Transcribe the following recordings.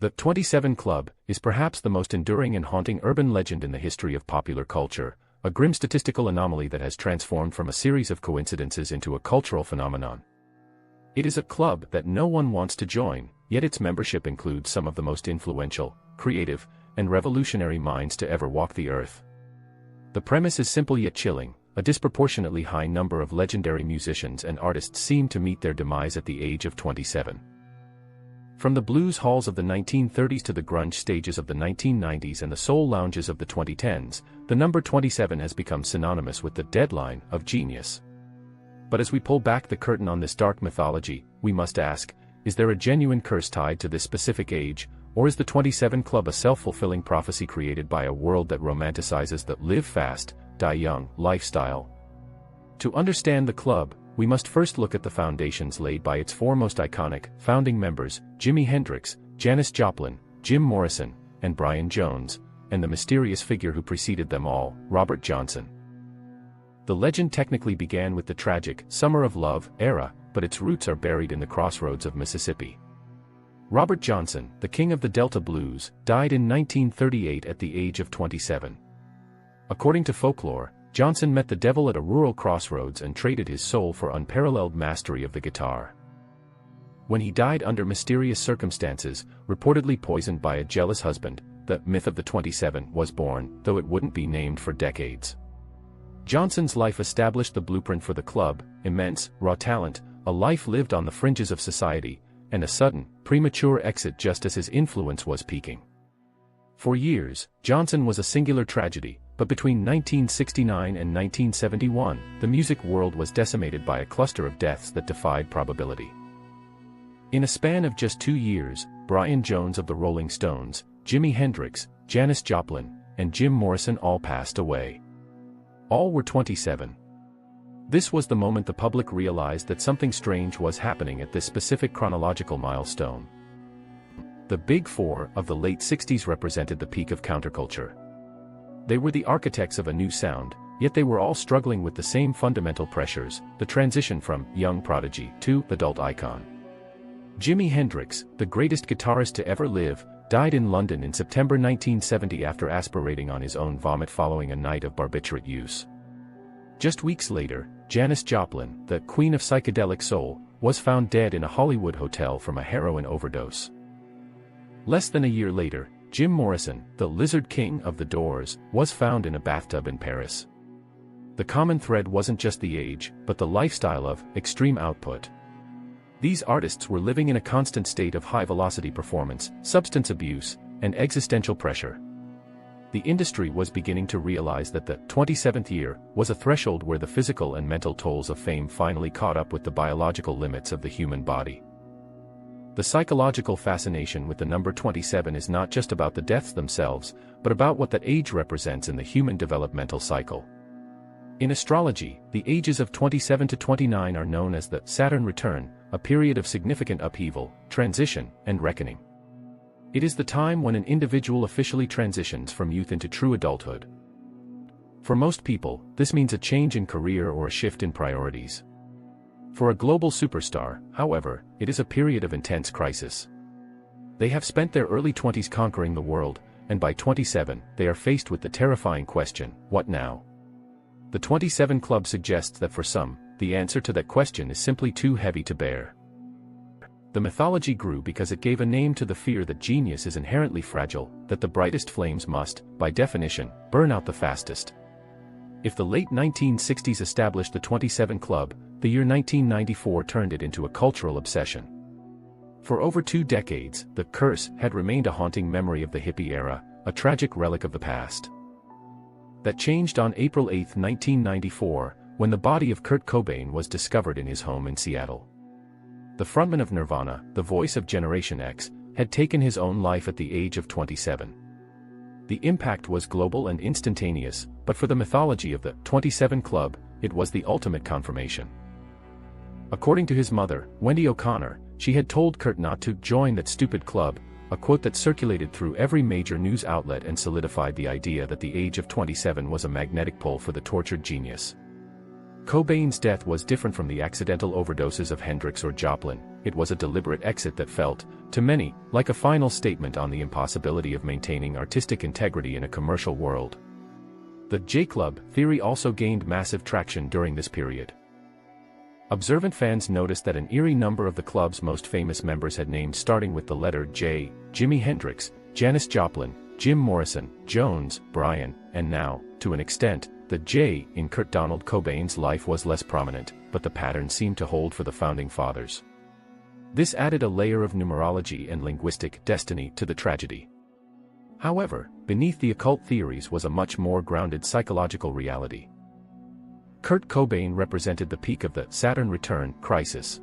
The 27 Club is perhaps the most enduring and haunting urban legend in the history of popular culture, a grim statistical anomaly that has transformed from a series of coincidences into a cultural phenomenon. It is a club that no one wants to join, yet its membership includes some of the most influential, creative, and revolutionary minds to ever walk the earth. The premise is simple yet chilling. A disproportionately high number of legendary musicians and artists seem to meet their demise at the age of 27. From the blues halls of the 1930s to the grunge stages of the 1990s and the soul lounges of the 2010s, the number 27 has become synonymous with the deadline of genius. But as we pull back the curtain on this dark mythology, we must ask, is there a genuine curse tied to this specific age, or is the 27 Club a self-fulfilling prophecy created by a world that romanticizes the live fast, die young lifestyle? To understand the club, we must first look at the foundations laid by its four most iconic founding members, Jimi Hendrix, Janis Joplin, Jim Morrison, and Brian Jones, and the mysterious figure who preceded them all, Robert Johnson. The legend technically began with the tragic Summer of Love era, but its roots are buried in the Crossroads of Mississippi. Robert Johnson, the king of the Delta blues, died in 1938 at the age of 27. According to folklore, Johnson met the devil at a rural crossroads and traded his soul for unparalleled mastery of the guitar. When he died under mysterious circumstances, reportedly poisoned by a jealous husband, the myth of the 27 was born, though it wouldn't be named for decades. Johnson's life established the blueprint for the club: immense, raw talent, a life lived on the fringes of society, and a sudden, premature exit just as his influence was peaking. For years, Johnson was a singular tragedy, but between 1969 and 1971, the music world was decimated by a cluster of deaths that defied probability. In a span of just 2 years, Brian Jones of the Rolling Stones, Jimi Hendrix, Janis Joplin, and Jim Morrison all passed away. All were 27. This was the moment the public realized that something strange was happening at this specific chronological milestone. The Big Four of the late 60s represented the peak of counterculture. They were the architects of a new sound, yet they were all struggling with the same fundamental pressures: the transition from young prodigy to adult icon. Jimi Hendrix, the greatest guitarist to ever live, died in London in September 1970 after aspirating on his own vomit following a night of barbiturate use. Just weeks later, Janis Joplin, the queen of psychedelic soul, was found dead in a Hollywood hotel from a heroin overdose. Less than a year later, Jim Morrison, the Lizard King of the Doors, was found in a bathtub in Paris. The common thread wasn't just the age, but the lifestyle of extreme output. These artists were living in a constant state of high-velocity performance, substance abuse, and existential pressure. The industry was beginning to realize that the 27th year was a threshold where the physical and mental tolls of fame finally caught up with the biological limits of the human body. The psychological fascination with the number 27 is not just about the deaths themselves, but about what that age represents in the human developmental cycle. In astrology, the ages of 27 to 29 are known as the Saturn Return, a period of significant upheaval, transition, and reckoning. It is the time when an individual officially transitions from youth into true adulthood. For most people, this means a change in career or a shift in priorities. For a global superstar, however, it is a period of intense crisis. They have spent their early 20s conquering the world, and by 27, they are faced with the terrifying question, what now? The 27 Club suggests that for some, the answer to that question is simply too heavy to bear. The mythology grew because it gave a name to the fear that genius is inherently fragile, that the brightest flames must, by definition, burn out the fastest. If the late 1960s established the 27 Club, the year 1994 turned it into a cultural obsession. For over 2 decades, the curse had remained a haunting memory of the hippie era, a tragic relic of the past. That changed on April 8, 1994, when the body of Kurt Cobain was discovered in his home in Seattle. The frontman of Nirvana, the voice of Generation X, had taken his own life at the age of 27. The impact was global and instantaneous, but for the mythology of the 27 Club, it was the ultimate confirmation. According to his mother, Wendy O'Connor, she had told Kurt not to join that stupid club, a quote that circulated through every major news outlet and solidified the idea that the age of 27 was a magnetic pull for the tortured genius. Cobain's death was different from the accidental overdoses of Hendrix or Joplin. It was a deliberate exit that felt, to many, like a final statement on the impossibility of maintaining artistic integrity in a commercial world. The J-Club theory also gained massive traction during this period. Observant fans noticed that an eerie number of the club's most famous members had names starting with the letter J: Jimi Hendrix, Janis Joplin, Jim Morrison, Jones, Brian, and now, to an extent, the J in Kurt Donald Cobain's life was less prominent, but the pattern seemed to hold for the founding fathers. This added a layer of numerology and linguistic destiny to the tragedy. However, beneath the occult theories was a much more grounded psychological reality. Kurt Cobain represented the peak of the Saturn Return crisis.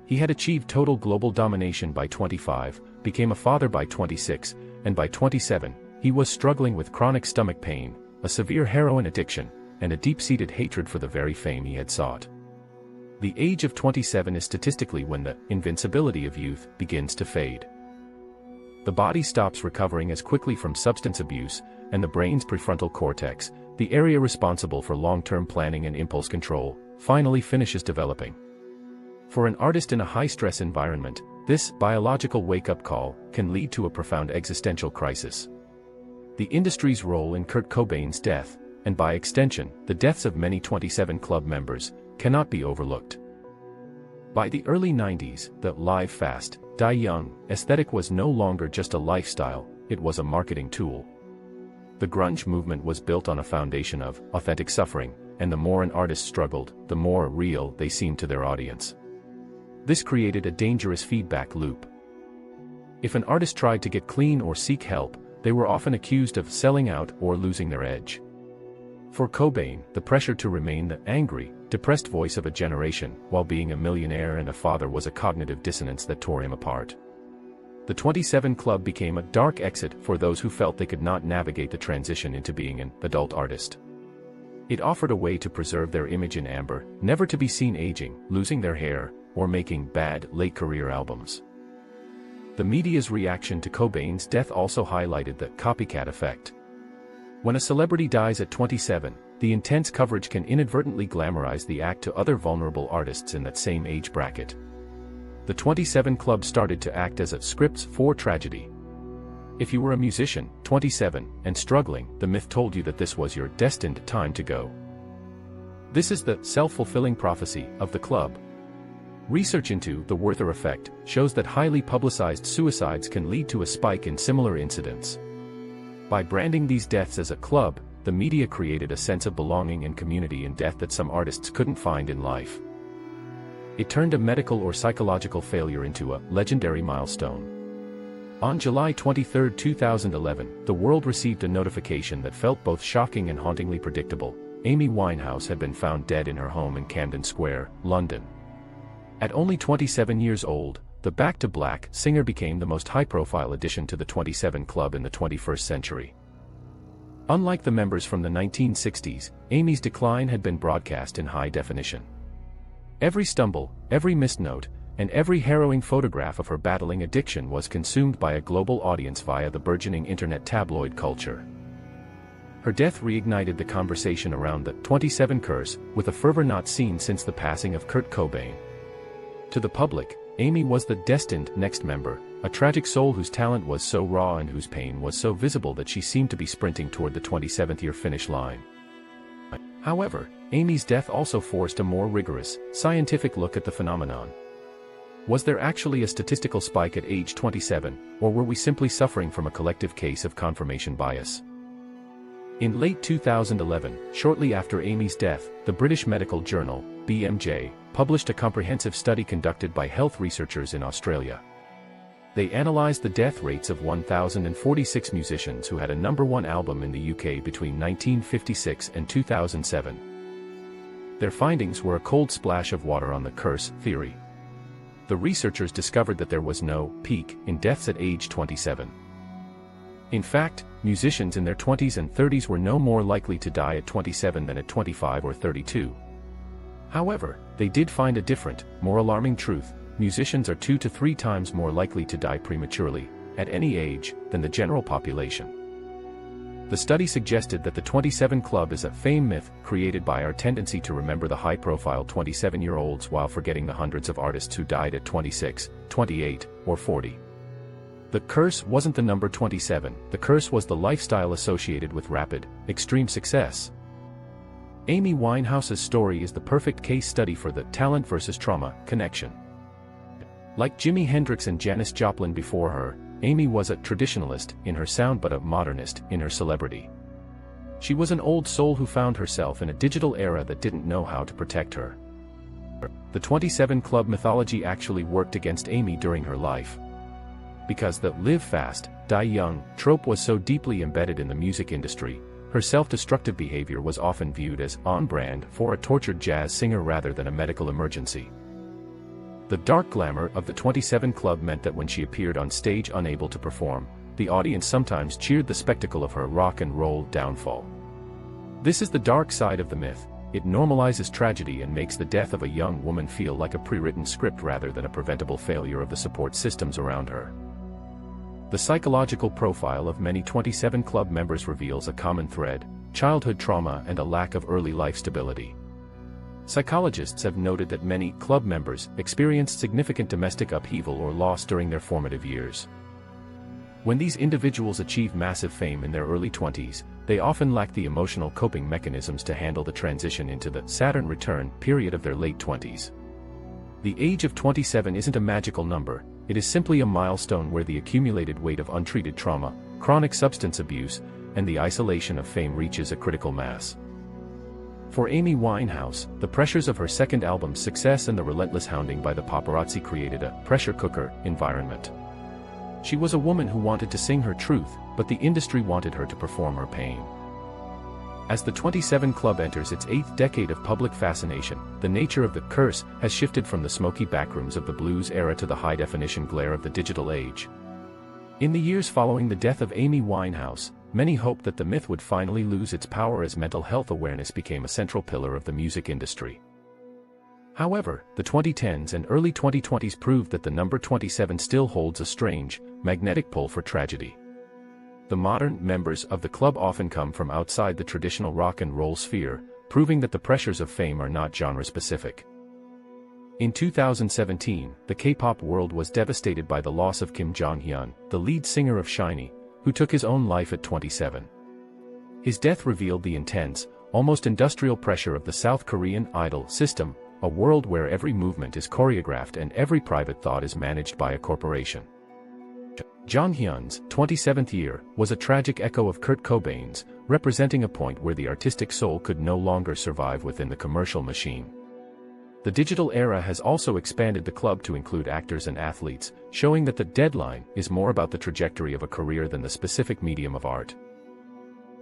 He had achieved total global domination by 25, became a father by 26, and by 27, he was struggling with chronic stomach pain, a severe heroin addiction, and a deep-seated hatred for the very fame he had sought. The age of 27 is statistically when the invincibility of youth begins to fade. The body stops recovering as quickly from substance abuse, and the brain's prefrontal cortex, the area responsible for long-term planning and impulse control, finally finishes developing. For an artist in a high-stress environment, this biological wake-up call can lead to a profound existential crisis. The industry's role in Kurt Cobain's death, and by extension, the deaths of many 27 Club members, cannot be overlooked. By the early 90s, the live fast, die young aesthetic was no longer just a lifestyle, it was a marketing tool. The grunge movement was built on a foundation of authentic suffering, and the more an artist struggled, the more real they seemed to their audience. This created a dangerous feedback loop. If an artist tried to get clean or seek help, they were often accused of selling out or losing their edge. For Cobain, the pressure to remain the angry, depressed voice of a generation while being a millionaire and a father was a cognitive dissonance that tore him apart. The 27 Club became a dark exit for those who felt they could not navigate the transition into being an adult artist. It offered a way to preserve their image in amber, never to be seen aging, losing their hair, or making bad, late-career albums. The media's reaction to Cobain's death also highlighted the copycat effect. When a celebrity dies at 27, the intense coverage can inadvertently glamorize the act to other vulnerable artists in that same age bracket. The 27 Club started to act as a script for tragedy. If you were a musician, 27, and struggling, the myth told you that this was your destined time to go. This is the self-fulfilling prophecy of the Club. Research into the Werther effect shows that highly publicized suicides can lead to a spike in similar incidents. By branding these deaths as a club, the media created a sense of belonging and community in death that some artists couldn't find in life. It turned a medical or psychological failure into a legendary milestone. On July 23, 2011, the world received a notification that felt both shocking and hauntingly predictable. Amy Winehouse had been found dead in her home in Camden Square, London. At only 27 years old, the Back to Black singer became the most high-profile addition to the 27 Club in the 21st century. Unlike the members from the 1960s, Amy's decline had been broadcast in high definition. Every stumble, every missed note, and every harrowing photograph of her battling addiction was consumed by a global audience via the burgeoning internet tabloid culture. Her death reignited the conversation around the 27 curse, with a fervor not seen since the passing of Kurt Cobain. To the public, Amy was the destined next member, a tragic soul whose talent was so raw and whose pain was so visible that she seemed to be sprinting toward the 27th-year finish line. However, Amy's death also forced a more rigorous, scientific look at the phenomenon. Was there actually a statistical spike at age 27, or were we simply suffering from a collective case of confirmation bias? In late 2011, shortly after Amy's death, the British medical journal, BMJ, published a comprehensive study conducted by health researchers in Australia. They analyzed the death rates of 1,046 musicians who had a #1 album in the UK between 1956 and 2007. Their findings were a cold splash of water on the curse theory. The researchers discovered that there was no peak in deaths at age 27. In fact, musicians in their 20s and 30s were no more likely to die at 27 than at 25 or 32. However, they did find a different, more alarming truth: musicians are 2 to 3 times more likely to die prematurely, at any age, than the general population. The study suggested that the 27 Club is a fame myth created by our tendency to remember the high-profile 27-year-olds while forgetting the hundreds of artists who died at 26, 28, or 40. The curse wasn't the number 27, the curse was the lifestyle associated with rapid, extreme success. Amy Winehouse's story is the perfect case study for the talent versus trauma connection. Like Jimi Hendrix and Janis Joplin before her, Amy was a traditionalist in her sound but a modernist in her celebrity. She was an old soul who found herself in a digital era that didn't know how to protect her. The 27 Club mythology actually worked against Amy during her life. Because the live fast, die young trope was so deeply embedded in the music industry, her self-destructive behavior was often viewed as on-brand for a tortured jazz singer rather than a medical emergency. The dark glamour of the 27 Club meant that when she appeared on stage unable to perform, the audience sometimes cheered the spectacle of her rock and roll downfall. This is the dark side of the myth. It normalizes tragedy and makes the death of a young woman feel like a pre-written script rather than a preventable failure of the support systems around her. The psychological profile of many 27 Club members reveals a common thread: childhood trauma and a lack of early life stability. Psychologists have noted that many club members experienced significant domestic upheaval or loss during their formative years. When these individuals achieve massive fame in their early 20s, they often lack the emotional coping mechanisms to handle the transition into the Saturn Return period of their late 20s. The age of 27 isn't a magical number, it is simply a milestone where the accumulated weight of untreated trauma, chronic substance abuse, and the isolation of fame reaches a critical mass. For Amy Winehouse, the pressures of her second album's success and the relentless hounding by the paparazzi created a pressure cooker environment. She was a woman who wanted to sing her truth, but the industry wanted her to perform her pain. As the 27 Club enters its 8th decade of public fascination, the nature of the curse has shifted from the smoky backrooms of the blues era to the high-definition glare of the digital age. In the years following the death of Amy Winehouse, many hoped that the myth would finally lose its power as mental health awareness became a central pillar of the music industry. However, the 2010s and early 2020s proved that the number 27 still holds a strange, magnetic pull for tragedy. The modern members of the club often come from outside the traditional rock and roll sphere, proving that the pressures of fame are not genre-specific. In 2017, the K-pop world was devastated by the loss of Jong-hyun, the lead singer of SHINee, who took his own life at 27. His death revealed the intense, almost industrial pressure of the South Korean idol system, a world where every movement is choreographed and every private thought is managed by a corporation. Jong-hyun's 27th year was a tragic echo of Kurt Cobain's, representing a point where the artistic soul could no longer survive within the commercial machine. The digital era has also expanded the club to include actors and athletes, showing that the deadline is more about the trajectory of a career than the specific medium of art.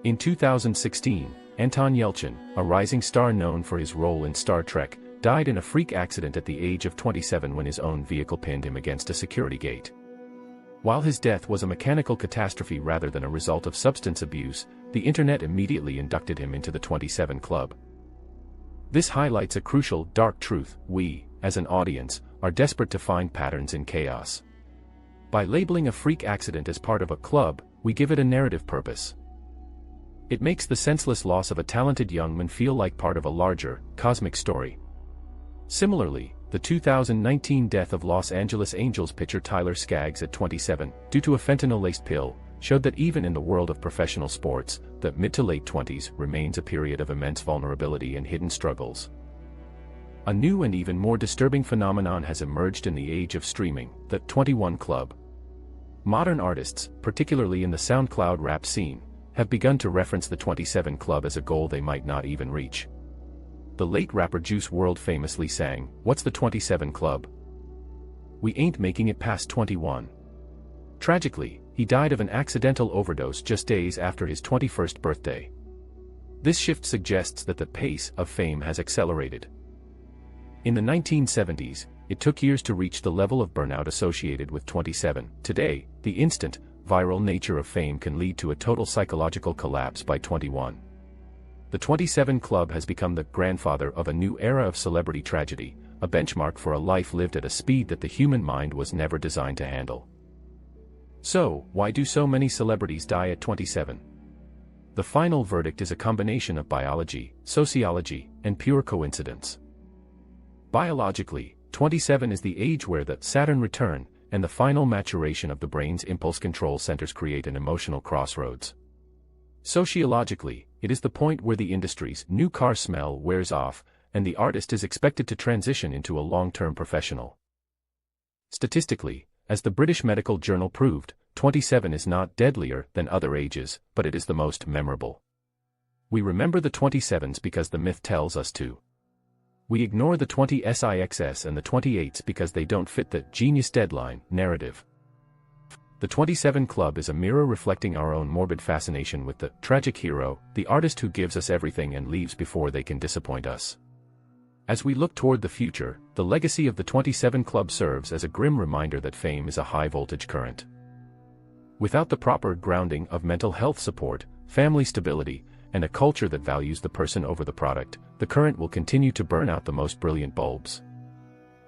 In 2016, Anton Yelchin, a rising star known for his role in Star Trek, died in a freak accident at the age of 27 when his own vehicle pinned him against a security gate. While his death was a mechanical catastrophe rather than a result of substance abuse, the internet immediately inducted him into the 27 Club. This highlights a crucial, dark truth: we, as an audience, are desperate to find patterns in chaos. By labeling a freak accident as part of a club, we give it a narrative purpose. It makes the senseless loss of a talented young man feel like part of a larger, cosmic story. Similarly, the 2019 death of Los Angeles Angels pitcher Tyler Skaggs at 27, due to a fentanyl-laced pill, showed that even in the world of professional sports, the mid to late 20s remains a period of immense vulnerability and hidden struggles. A new and even more disturbing phenomenon has emerged in the age of streaming: the 21 Club. Modern artists, particularly in the SoundCloud rap scene, have begun to reference the 27 Club as a goal they might not even reach. The late rapper Juice WRLD famously sang, "What's the 27 Club? We ain't making it past 21." Tragically, he died of an accidental overdose just days after his 21st birthday. This shift suggests that the pace of fame has accelerated. In the 1970s, it took years to reach the level of burnout associated with 27. Today, the instant, viral nature of fame can lead to a total psychological collapse by 21. The 27 Club has become the grandfather of a new era of celebrity tragedy, a benchmark for a life lived at a speed that the human mind was never designed to handle. So, why do so many celebrities die at 27? The final verdict is a combination of biology, sociology, and pure coincidence. Biologically, 27 is the age where the Saturn Return and the final maturation of the brain's impulse control centers create an emotional crossroads. Sociologically, it is the point where the industry's new car smell wears off, and the artist is expected to transition into a long-term professional. Statistically, as the British Medical Journal proved, 27 is not deadlier than other ages, but it is the most memorable. We remember the 27s because the myth tells us to. We ignore the 20s and the 28s because they don't fit the genius deadline narrative. The 27 Club is a mirror reflecting our own morbid fascination with the tragic hero, the artist who gives us everything and leaves before they can disappoint us. As we look toward the future, the legacy of the 27 Club serves as a grim reminder that fame is a high-voltage current. Without the proper grounding of mental health support, family stability, and a culture that values the person over the product, the current will continue to burn out the most brilliant bulbs.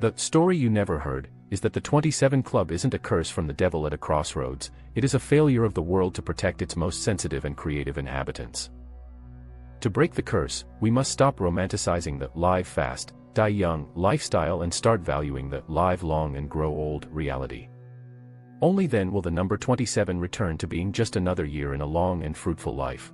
The story you never heard is that the 27 Club isn't a curse from the devil at a crossroads, it is a failure of the world to protect its most sensitive and creative inhabitants. To break the curse, we must stop romanticizing the live fast, die young lifestyle and start valuing the live long and grow old reality. Only then will the number 27 return to being just another year in a long and fruitful life.